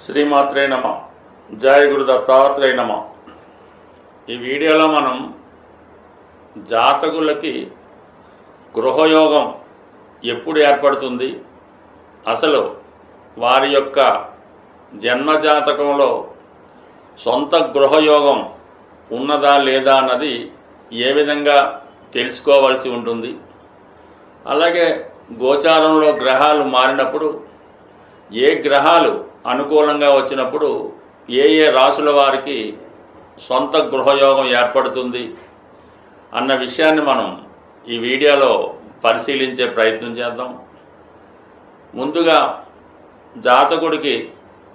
శ్రీమాత్రే నమ. జయ గురు దత్తాత్రేయ నమ. ఈ వీడియోలో మనం జాతకులకి గృహయోగం ఎప్పుడు ఏర్పడుతుంది, అసలు వారి యొక్క జన్మజాతకంలో సొంత గృహయోగం ఉన్నదా లేదా అన్నది ఏ విధంగా తెలుసుకోవాల్సి ఉంటుంది, అలాగే గోచారంలో గ్రహాలు మారినప్పుడు ఏ గ్రహాలు అనుకూలంగా వచ్చినప్పుడు ఏ ఏ రాశుల వారికి సొంత గృహయోగం ఏర్పడుతుంది అన్న విషయాన్ని మనం ఈ వీడియోలో పరిశీలించే ప్రయత్నం చేద్దాం. ముందుగా జాతకుడికి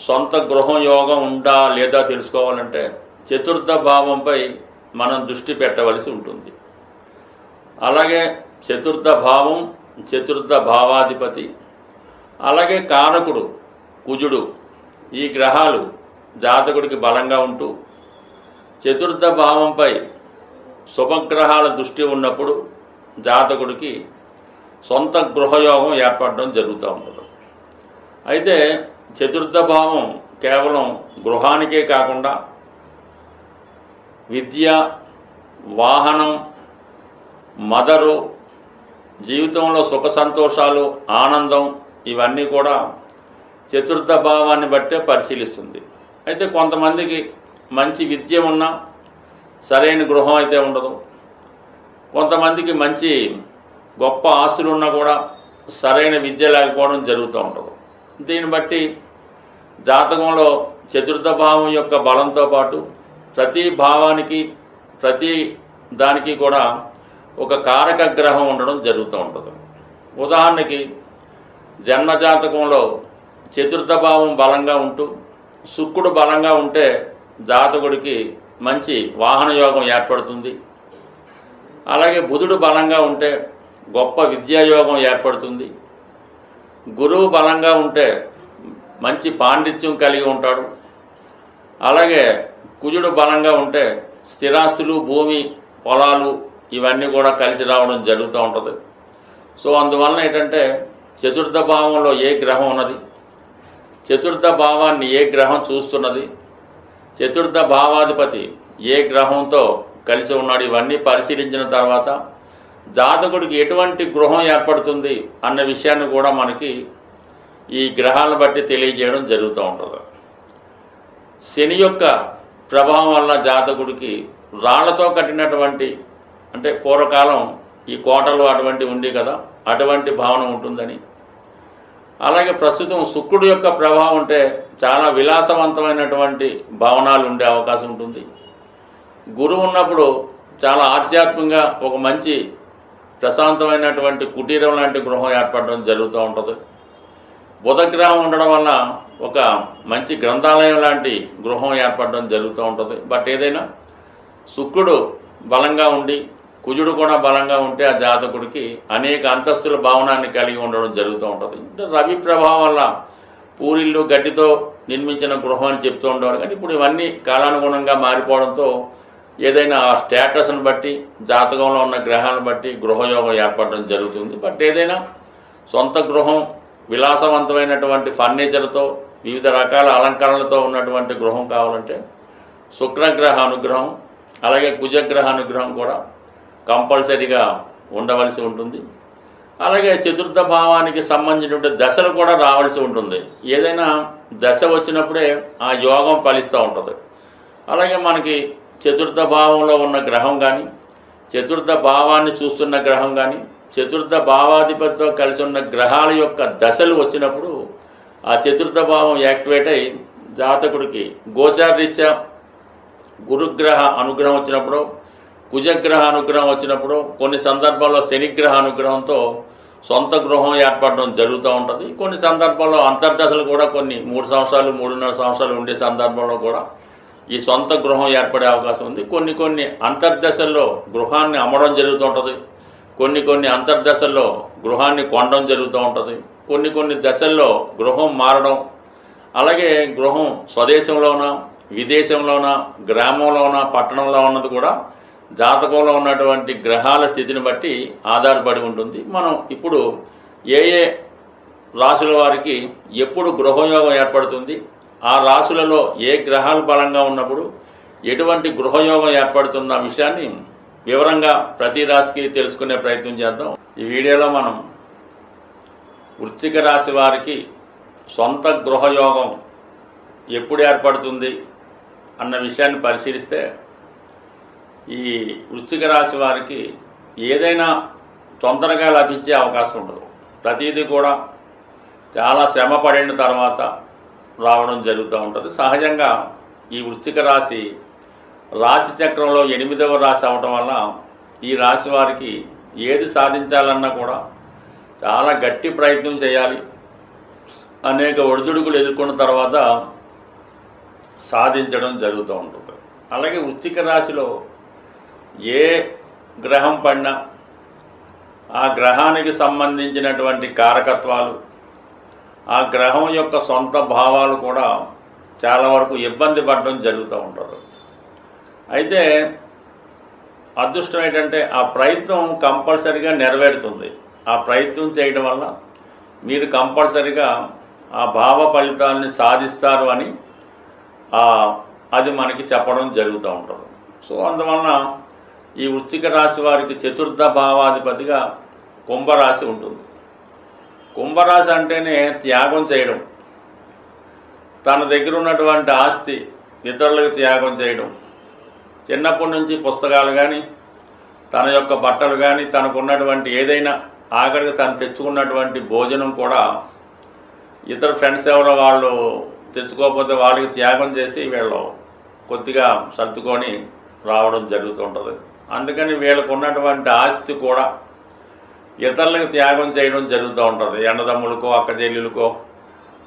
సొంత గృహయోగం ఉందా లేదా తెలుసుకోవాలంటే చతుర్థ భావంపై మనం దృష్టి పెట్టవలసి ఉంటుంది. అలాగే చతుర్థ భావం, చతుర్థ భావాధిపతి, అలాగే కారకుడు కుజుడు, ఈ గ్రహాలు జాతకుడికి బలంగా ఉంటూ చతుర్థ భావంపై శుభగ్రహాల దృష్టి ఉన్నప్పుడు జాతకుడికి సొంత గృహయోగం ఏర్పడడం జరుగుతూ ఉంటుంది. అయితే చతుర్థ భావం కేవలం గృహానికే కాకుండా విద్య, వాహనం, మదరు, జీవితంలో సుఖ సంతోషాలు, ఆనందం, ఇవన్నీ కూడా చతుర్థ భావాన్ని బట్టే పరిశీలిస్తుంది. అయితే కొంతమందికి మంచి విద్య ఉన్నా సరైన గృహం అయితే ఉండదు, కొంతమందికి మంచి గొప్ప ఆస్తులు ఉన్నా కూడా సరైన విద్య లేకపోవడం జరుగుతూ ఉంటుంది. దీన్ని బట్టి జాతకంలో చతుర్థ భావం యొక్క బలంతో పాటు ప్రతి భావానికి, ప్రతి దానికి కూడా ఒక కారక గ్రహం ఉండడం జరుగుతూ ఉంటుంది. ఉదాహరణకి జన్మజాతకంలో చతుర్థ భావం బలంగా ఉంటూ శుక్రుడు బలంగా ఉంటే జాతకుడికి మంచి వాహన యోగం ఏర్పడుతుంది. అలాగే బుధుడు బలంగా ఉంటే గొప్ప విద్యాయోగం ఏర్పడుతుంది. గురువు బలంగా ఉంటే మంచి పాండిత్యం కలిగి ఉంటాడు. అలాగే కుజుడు బలంగా ఉంటే స్థిరాస్తులు, భూమి, పొలాలు ఇవన్నీ కూడా కలిసి రావడం జరుగుతూ ఉంటుంది. సో అందువలన ఏంటంటే చతుర్థ భావంలో ఏ గ్రహం ఉన్నది, చతుర్థ భావాన్ని ఏ గ్రహం చూస్తున్నది, చతుర్థ భావాధిపతి ఏ గ్రహంతో కలిసి ఉన్నాడు, ఇవన్నీ పరిశీలించిన తర్వాత జాతకుడికి ఎటువంటి గృహం ఏర్పడుతుంది అన్న విషయాన్ని కూడా మనకి ఈ గ్రహాలను బట్టి తెలియజేయడం జరుగుతూ ఉంటుంది. శని యొక్క ప్రభావం వల్ల జాతకుడికి రాళ్లతో కట్టినటువంటి, అంటే పూర్వకాలం ఈ కోటలు అటువంటి ఉంది కదా, అటువంటి భావన ఉంటుందని. అలాగే ప్రస్తుతం శుక్రుడు యొక్క ప్రభావం ఉంటే చాలా విలాసవంతమైనటువంటి భవనాలు ఉండే అవకాశం ఉంటుంది. గురువు ఉన్నప్పుడు చాలా ఆధ్యాత్మికంగా ఒక మంచి ప్రశాంతమైనటువంటి కుటీరం లాంటి గృహం ఏర్పడడం జరుగుతూ ఉంటుంది. బుధగ్రహం ఉండడం వల్ల ఒక మంచి గ్రంథాలయం లాంటి గృహం ఏర్పడడం జరుగుతూ ఉంటుంది. బట్ ఏదైనా శుక్రుడు బలంగా ఉండి కుజుడు కూడా బలంగా ఉంటే ఆ జాతకుడికి అనేక అంతస్తుల భవనాన్ని కలిగి ఉండడం జరుగుతూ ఉంటుంది. రవి ప్రభావం వల్ల పూరిళ్ళు గడ్డితో నిర్మించిన గృహం అని చెప్తూ ఉండేవారు, కానీ ఇప్పుడు ఇవన్నీ కాలానుగుణంగా మారిపోవడంతో ఏదైనా ఆ స్టేటస్ని బట్టి, జాతకంలో ఉన్న గ్రహాలను బట్టి గృహయోగం ఏర్పడడం జరుగుతుంది. బట్ ఏదైనా సొంత గృహం, విలాసవంతమైనటువంటి ఫర్నిచర్తో, వివిధ రకాల అలంకరణలతో ఉన్నటువంటి గృహం కావాలంటే శుక్రగ్రహ అనుగ్రహం, అలాగే కుజగ్రహ అనుగ్రహం కూడా కంపల్సరీగా ఉండవలసి ఉంటుంది. అలాగే చతుర్థ భావానికి సంబంధించిన దశలు కూడా రావాల్సి ఉంటుంది. ఏదైనా దశ వచ్చినప్పుడే ఆ యోగం ఫలిస్తూ ఉంటుంది. అలాగే మనకి చతుర్థ భావంలో ఉన్న గ్రహం కానీ, చతుర్థ భావాన్ని చూస్తున్న గ్రహం కానీ, చతుర్థ భావాధిపతితో కలిసి ఉన్న గ్రహాల యొక్క దశలు వచ్చినప్పుడు ఆ చతుర్థ భావం యాక్టివేట్ అయి జాతకుడికి గోచారరీత్యా గురుగ్రహ అనుగ్రహం వచ్చినప్పుడు, కుజగ్రహ అనుగ్రహం వచ్చినప్పుడు, కొన్ని సందర్భాల్లో శనిగ్రహ అనుగ్రహంతో సొంత గృహం ఏర్పడడం జరుగుతూ ఉంటుంది. కొన్ని సందర్భాల్లో అంతర్దశలు కూడా కొన్ని 3 సంవత్సరాలు, 3.5 సంవత్సరాలు ఉండే సందర్భంలో కూడా ఈ సొంత గృహం ఏర్పడే అవకాశం ఉంది. కొన్ని అంతర్దశల్లో గృహాన్ని అమ్మడం జరుగుతూ ఉంటుంది. కొన్ని అంతర్దశల్లో గృహాన్ని కొనడం జరుగుతూ ఉంటుంది. కొన్ని దశల్లో గృహం మారడం, అలాగే గృహం స్వదేశంలోనా, విదేశంలోనా, గ్రామంలోనా, పట్టణంలో ఉన్నది కూడా జాతకంలో ఉన్నటువంటి గ్రహాల స్థితిని బట్టి ఆధారపడి ఉంటుంది. మనం ఇప్పుడు ఏ రాశుల వారికి ఎప్పుడు గృహయోగం ఏర్పడుతుంది, ఆ రాశులలో ఏ గ్రహాలు బలంగా ఉన్నప్పుడు ఎటువంటి గృహయోగం ఏర్పడుతున్న విషయాన్ని వివరంగా ప్రతి రాశికి తెలుసుకునే ప్రయత్నం చేద్దాం. ఈ వీడియోలో మనం వృశ్చిక రాశి వారికి సొంత గృహయోగం ఎప్పుడు ఏర్పడుతుంది అన్న విషయాన్ని పరిశీలిస్తే, ఈ వృశ్చిక రాశి వారికి ఏదైనా తొందరగా లభించే అవకాశం ఉండదు. ప్రతిదీ కూడా చాలా శ్రమ పడిన తర్వాత రావడం జరుగుతూ ఉంటుంది. సహజంగా ఈ వృశ్చిక రాశి రాశి చక్రంలో 8వ రాశి అవడం వల్ల ఈ రాశి వారికి ఏది సాధించాలన్నా కూడా చాలా గట్టి ప్రయత్నం చేయాలి. అనేక ఒడిదుడుకులు ఎదుర్కొన్న తర్వాత సాధించడం జరుగుతూ ఉంటుంది. అలాగే వృశ్చిక రాశిలో ఏ గ్రహం పడినా ఆ గ్రహానికి సంబంధించినటువంటి కారకత్వాలు, ఆ గ్రహం యొక్క సొంత భావాలు కూడా చాలా వరకు ఇబ్బంది పడడం జరుగుతూ ఉంటుంది. అయితే అదృష్టం ఏంటంటే ఆ ప్రయత్నం కంపల్సరిగా నెరవేరుతుంది. ఆ ప్రయత్నం చేయడం వల్ల మీరు కంపల్సరిగా ఆ భావ ఫలితాన్ని సాధిస్తారు అని అది మనకి చెప్పడం జరుగుతూ ఉంటుంది. సో అందువలన ఈ వృశ్చిక రాశి వారికి 4వ భావాధిపతిగా కుంభరాశి ఉంటుంది. కుంభరాశి అంటేనే త్యాగం చేయడం, తన దగ్గర ఉన్నటువంటి ఆస్తి ఇతరులకు త్యాగం చేయడం. చిన్నప్పటి నుంచి పుస్తకాలు కానీ, తన యొక్క బట్టలు కానీ, తనకున్నటువంటి ఏదైనా ఆఖరికి తను తెచ్చుకున్నటువంటి భోజనం కూడా ఇతర ఫ్రెండ్స్ ఎవరో వాళ్ళు తెచ్చుకోకపోతే వాళ్ళకి త్యాగం చేసి వీళ్ళు కొద్దిగా సర్దుకొని రావడం జరుగుతుంటుంది. అందుకని వీళ్ళకు ఉన్నటువంటి ఆస్తి కూడా ఇతరులకు త్యాగం చేయడం జరుగుతూ ఉంటుంది. అన్నదమ్ములకో, అక్క చెల్లెలకో,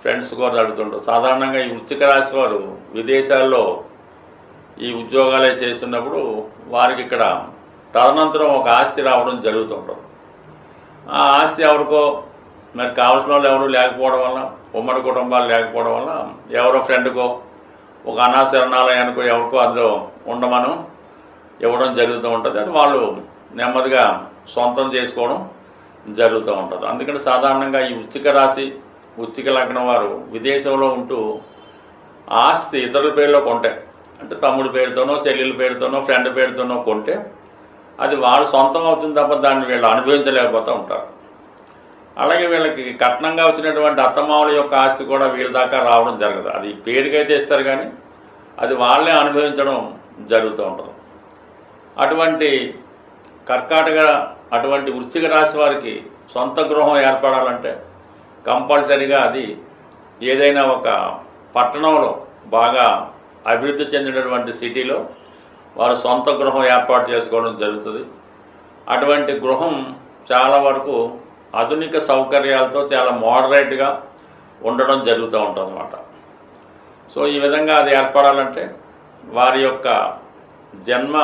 ఫ్రెండ్స్కో జరుగుతుంటుంది. సాధారణంగా ఈ వృశ్చిక రాశి వారు విదేశాల్లో ఈ ఉద్యోగాలే చేస్తున్నప్పుడు వారికి ఇక్కడ తదనంతరం ఒక ఆస్తి రావడం జరుగుతుంటుంది. ఆ ఆస్తి ఎవరికో మరి కావాల్సిన వాళ్ళు ఎవరు లేకపోవడం వల్ల, ఉమ్మడి కుటుంబాలు లేకపోవడం వల్ల ఎవరో ఫ్రెండ్కో, ఒక అనాశరణాలయానికో ఎవరికో అందులో ఉండమను ఇవ్వడం జరుగుతూ ఉంటుంది. అది వాళ్ళు నెమ్మదిగా సొంతం చేసుకోవడం జరుగుతూ ఉంటుంది. అందుకని సాధారణంగా ఈ వృశ్చిక రాశి, వృశ్చిక లగ్నం వారు విదేశంలో ఉంటూ ఆస్తి ఇతరుల పేరులో కొంటే, అంటే తమ్ముడి పేరుతోనో, చెల్లెల పేరుతోనో, ఫ్రెండ్ పేరుతోనో కొంటే అది వాళ్ళు సొంతం అవుతుంది తప్ప దాన్ని వీళ్ళు అనుభవించలేకపోతూ ఉంటారు. అలాగే వీళ్ళకి కట్నంగా వచ్చినటువంటి అత్తమామల యొక్క ఆస్తి కూడా వీళ్ళ దాకా రావడం జరగదు. అది పేరుకైతే ఇస్తారు కానీ అది వాళ్ళే అనుభవించడం జరుగుతూ ఉంటుంది. అటువంటి అటువంటి వృశ్చిక రాశి వారికి సొంత గృహం ఏర్పడాలంటే కంపల్సరీగా అది ఏదైనా ఒక పట్టణంలో బాగా అభివృద్ధి చెందినటువంటి సిటీలో వారు సొంత గృహం ఏర్పాటు చేసుకోవడం జరుగుతుంది. అటువంటి గృహం చాలా వరకు ఆధునిక సౌకర్యాలతో చాలా మోడరేట్గా ఉండడం జరుగుతూ ఉంటుంది అన్నమాట. సో ఈ విధంగా అది ఏర్పడాలంటే వారి యొక్క జన్మ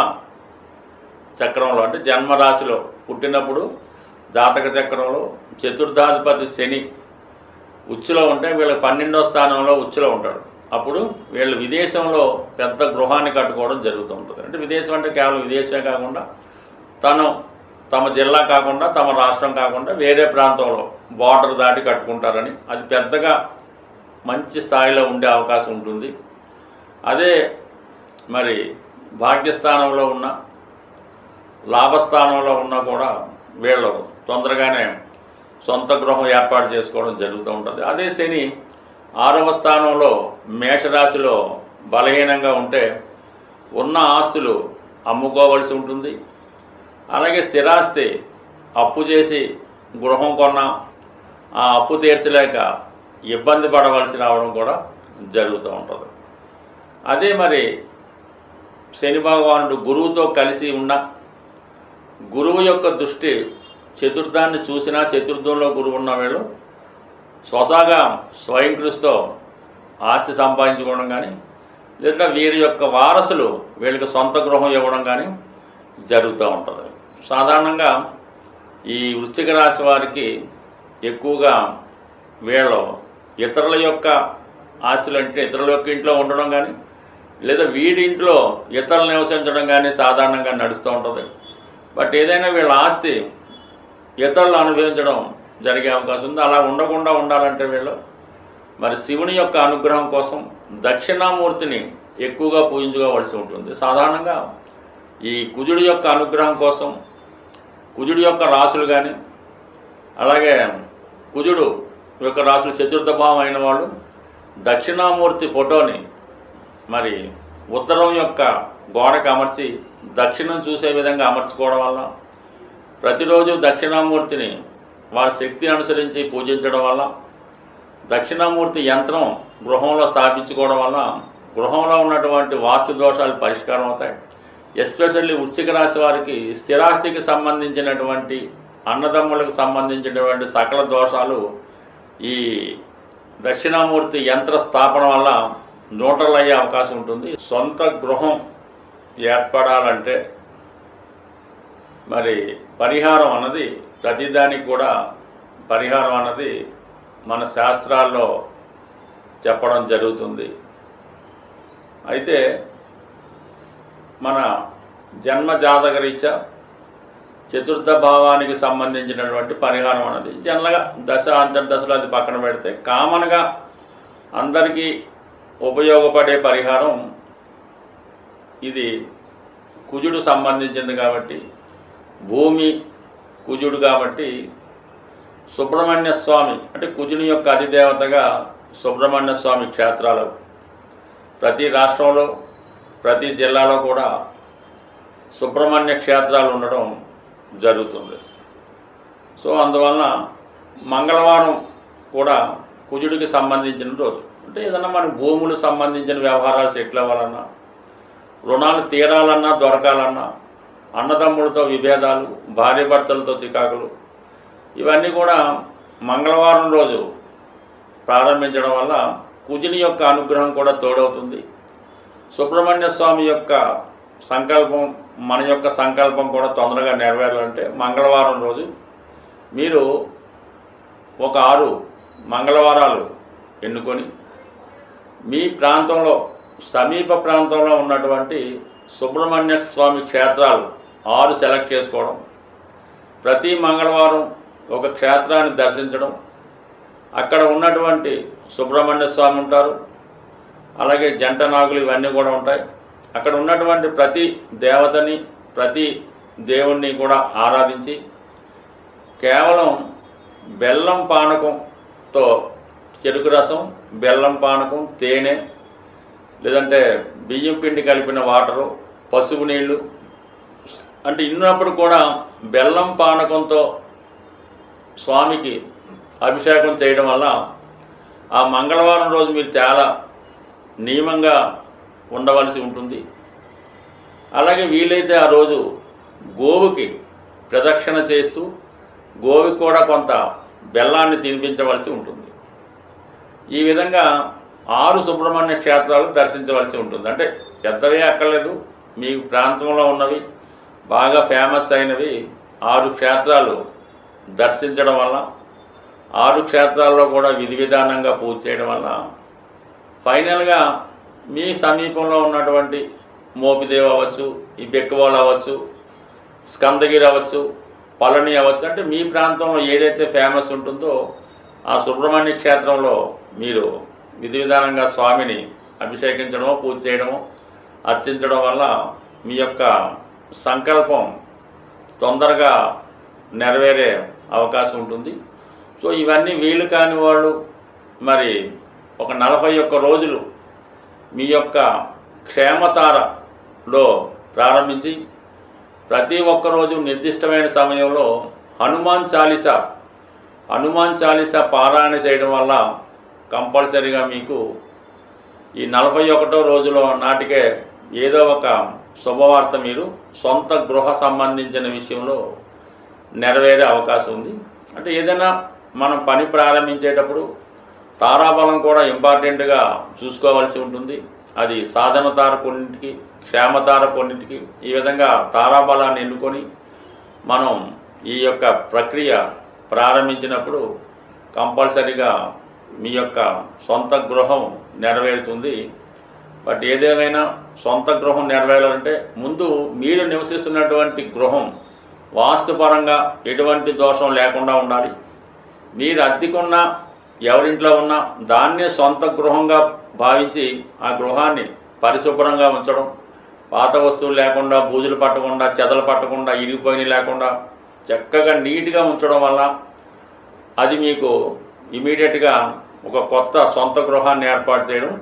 చక్రంలో, అంటే జన్మరాశిలో పుట్టినప్పుడు జాతక చక్రంలో 4ాధిపతి శని ఉచ్చులో ఉంటే వీళ్ళకి 12వ స్థానంలో ఉచ్చులో ఉంటాడు. అప్పుడు వీళ్ళు విదేశంలో పెద్ద గృహాన్ని కట్టుకోవడం జరుగుతూ ఉంటుంది. అంటే విదేశం అంటే కేవలం విదేశమే కాకుండా తమ జిల్లా కాకుండా, తమ రాష్ట్రం కాకుండా వేరే ప్రాంతంలో బార్డర్ దాటి కట్టుకుంటారని, అది పెద్దగా మంచి స్థాయిలో ఉండే అవకాశం ఉంటుంది. అదే మరి భాగ్యస్థానంలో ఉన్న, లాభస్థానంలో ఉన్నా కూడా వీళ్ళు తొందరగానే సొంత గృహం ఏర్పాటు చేసుకోవడం జరుగుతూ ఉంటుంది. అదే శని 6వ స్థానంలో మేషరాశిలో బలహీనంగా ఉంటే ఉన్న ఆస్తులు అమ్ముకోవలసి ఉంటుంది. అలాగే స్థిరాస్తి అప్పు చేసి గృహం కొన్నా ఆ అప్పు తీర్చలేక ఇబ్బంది పడవలసి రావడం కూడా జరుగుతూ ఉంటుంది. అదే మరి శని భగవానుడు గురువుతో కలిసి ఉన్న, గురువు యొక్క దృష్టి చతుర్థాన్ని చూసినా, చతుర్థంలో గురువు ఉన్న వీళ్ళు స్వతహాగా స్వయం కృషితో ఆస్తి సంపాదించుకోవడం కానీ, లేదా వీరి యొక్క వారసులు వీళ్ళకి సొంత గృహం ఇవ్వడం కానీ జరుగుతూ ఉంటుంది. సాధారణంగా ఈ వృశ్చిక రాశి వారికి ఎక్కువగా వీళ్ళు ఇతరుల యొక్క ఆస్తులు, అంటే ఇతరుల యొక్క ఇంట్లో ఉండడం కానీ, లేదా వీడి ఇంట్లో ఇతరులు నివసించడం కానీ సాధారణంగా నడుస్తూ ఉంటుంది. బట్ ఏదైనా వీళ్ళ ఆస్తి ఇతరులు అనుభవించడం జరిగే అవకాశం ఉంది. అలా ఉండకుండా ఉండాలంటే వీళ్ళు మరి శివుని యొక్క అనుగ్రహం కోసం దక్షిణామూర్తిని ఎక్కువగా పూజించుకోవలసి ఉంటుంది. సాధారణంగా ఈ కుజుడి యొక్క అనుగ్రహం కోసం కుజుడి యొక్క రాసులు కానీ, అలాగే కుజుడు యొక్క రాసులు చతుర్థ భావం అయిన వాళ్ళు దక్షిణామూర్తి ఫోటోని మరి ఉత్తరం యొక్క గోడకు అమర్చి దక్షిణం చూసే విధంగా అమర్చుకోవడం వల్ల, ప్రతిరోజు దక్షిణామూర్తిని వారి శక్తి అనుసరించి పూజించడం వల్ల, దక్షిణామూర్తి యంత్రం గృహంలో స్థాపించుకోవడం వల్ల గృహంలో ఉన్నటువంటి వాస్తు దోషాలు పరిష్కారం అవుతాయి. ఎస్పెషల్లీ వృశ్చిక రాశి వారికి స్థిరాస్తికి సంబంధించినటువంటి, అన్నదమ్ములకు సంబంధించినటువంటి సకల దోషాలు ఈ దక్షిణామూర్తి యంత్ర స్థాపన వల్ల న్యూట్రల్ అయ్యే అవకాశం ఉంటుంది. సొంత గృహం ఏర్పడాలంటే మరి పరిహారం అన్నది, ప్రతిదానికి కూడా పరిహారం అన్నది మన శాస్త్రాల్లో చెప్పడం జరుగుతుంది. అయితే మన జన్మ జాతకరీత్యా చతుర్థ భావానికి సంబంధించినటువంటి పరిహారం అన్నది జనరల్గా దశ అంతర్దశలు అది పక్కన పెడితే కామన్గా అందరికీ ఉపయోగపడే పరిహారం ఇది కుజుడు సంబంధించింది కాబట్టి, భూమి కుజుడు కాబట్టి సుబ్రహ్మణ్య స్వామి అంటే కుజుని యొక్క అధిదేవతగా సుబ్రహ్మణ్య స్వామి క్షేత్రాలు ప్రతి రాష్ట్రంలో ప్రతి జిల్లాలో కూడా సుబ్రహ్మణ్య క్షేత్రాలు ఉండడం జరుగుతుంది. సో అందువలన మంగళవారం కూడా కుజుడికి సంబంధించిన రోజు. అంటే ఏదన్నా మనకు భూములు సంబంధించిన వ్యవహారాలు సెటిల్ అవ్వాలన్నా, రుణాలు తీరాలన్నా, దొరకాలన్నా, అన్నదమ్ములతో విభేదాలు, భార్యాభర్తలతో చికాకులు, ఇవన్నీ కూడా మంగళవారం రోజు ప్రారంభించడం వల్ల కుజుని యొక్క అనుగ్రహం కూడా తోడవుతుంది. సుబ్రహ్మణ్య స్వామి యొక్క సంకల్పం, మన యొక్క సంకల్పం కూడా తొందరగా నెరవేరాలంటే మంగళవారం రోజు మీరు ఒక 6 మంగళవారాలు ఎన్నుకొని మీ ప్రాంతంలో సమీప ప్రాంతంలో ఉన్నటువంటి సుబ్రహ్మణ్య స్వామి క్షేత్రాలు 6 సెలెక్ట్ చేసుకోవడం, ప్రతి మంగళవారం ఒక క్షేత్రాన్ని దర్శించడం, అక్కడ ఉన్నటువంటి సుబ్రహ్మణ్య స్వామి ఉంటారు, అలాగే జంట నాగులు ఇవన్నీ కూడా ఉంటాయి. అక్కడ ఉన్నటువంటి ప్రతి దేవతని, ప్రతి దేవుణ్ణి కూడా ఆరాధించి కేవలం బెల్లం పానకంతో, చెరుకు రసం, బెల్లం పానకం, తేనె, లేదంటే బియ్యం పిండి కలిపిన వాటరు, పసుపు నీళ్ళు అంటే ఇన్నప్పుడు కూడా బెల్లం పానకంతో స్వామికి అభిషేకం చేయడం వల్ల ఆ మంగళవారం రోజు మీరు చాలా నియమంగా ఉండవలసి ఉంటుంది. అలాగే వీలైతే ఆ రోజు గోవుకి ప్రదక్షిణ చేస్తూ గోవుకి కూడా కొంత బెల్లాన్ని తినిపించవలసి ఉంటుంది. ఈ విధంగా 6 సుబ్రహ్మణ్య క్షేత్రాలు దర్శించవలసి ఉంటుంది. అంటే పెద్దవే అక్కర్లేదు, మీ ప్రాంతంలో ఉన్నవి బాగా ఫేమస్ అయినవి 6 క్షేత్రాలు దర్శించడం వల్ల, 6 క్షేత్రాల్లో కూడా విధి విధానంగా పూజ చేయడం వల్ల ఫైనల్గా మీ సమీపంలో ఉన్నటువంటి మోపిదేవి అవ్వచ్చు, ఈ బెక్కవాళ్ళు అవ్వచ్చు, స్కందగిరి అవ్వచ్చు, పళని అవ్వచ్చు, అంటే మీ ప్రాంతంలో ఏదైతే ఫేమస్ ఉంటుందో ఆ సుబ్రహ్మణ్య క్షేత్రంలో మీరు విధి విధానంగా స్వామిని అభిషేకించడమో, పూజ చేయడమో, అర్చించడం వల్ల మీ యొక్క సంకల్పం తొందరగా నెరవేరే అవకాశం ఉంటుంది. సో ఇవన్నీ వీలు కాని వాళ్ళు మరి ఒక 41 రోజులు మీ యొక్క క్షేమతారలో ప్రారంభించి ప్రతి ఒక్క రోజు నిర్దిష్టమైన సమయంలో హనుమాన్ చాలీసా పారాయణ చేయడం వల్ల కంపల్సరీగా మీకు ఈ 41వ రోజులో నాటికే ఏదో ఒక శుభవార్త మీరు సొంత గృహ సంబంధించిన విషయంలో నెరవేరే అవకాశం ఉంది. అంటే ఏదైనా మనం పని ప్రారంభించేటప్పుడు తారాబలం కూడా ఇంపార్టెంట్గా చూసుకోవాల్సి ఉంటుంది. అది సాధన తార కొన్నింటికి, క్షేమతార కొన్నింటికి, ఈ విధంగా తారాబలాన్ని ఎన్నుకొని మనం ఈ యొక్క ప్రక్రియ ప్రారంభించినప్పుడు కంపల్సరీగా మీ యొక్క సొంత గృహం నెరవేరుతుంది. బట్ ఏదేమైనా సొంత గృహం నెరవేరాలంటే ముందు మీరు నివసిస్తున్నటువంటి గృహం వాస్తుపరంగా ఎటువంటి దోషం లేకుండా ఉండాలి. మీరు అద్దెకున్న ఎవరింట్లో ఉన్నా దాన్నే సొంత గృహంగా భావించి ఆ గృహాన్ని పరిశుభ్రంగా ఉంచడం, పాత వస్తువులు లేకుండా, బూజులు పట్టకుండా, చెదలు పట్టకుండా, ఇరిగిపోయినవి లేకుండా చక్కగా నీట్గా ఉంచడం వల్ల అది మీకు ఇమీడియట్గా ఒక కొత్త సొంత గృహాన్ని ఏర్పాటు చేయడం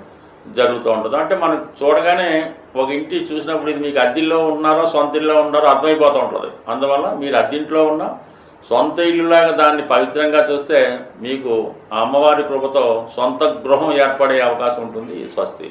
జరుగుతూ ఉంటుంది. అంటే మనం చూడగానే ఒక ఇంటి చూసినప్పుడు ఇది మీకు అద్దెల్లో ఉన్నారో సొంత ఇల్లులో ఉన్నారో అర్థమైపోతూ ఉంటుంది. అందువల్ల మీరు అద్దెంట్లో ఉన్న సొంత ఇల్లులాగా దాన్ని పవిత్రంగా చూస్తే మీకు ఆ అమ్మవారి కృపతో సొంత గృహం ఏర్పడే అవకాశం ఉంటుంది. స్వస్తి.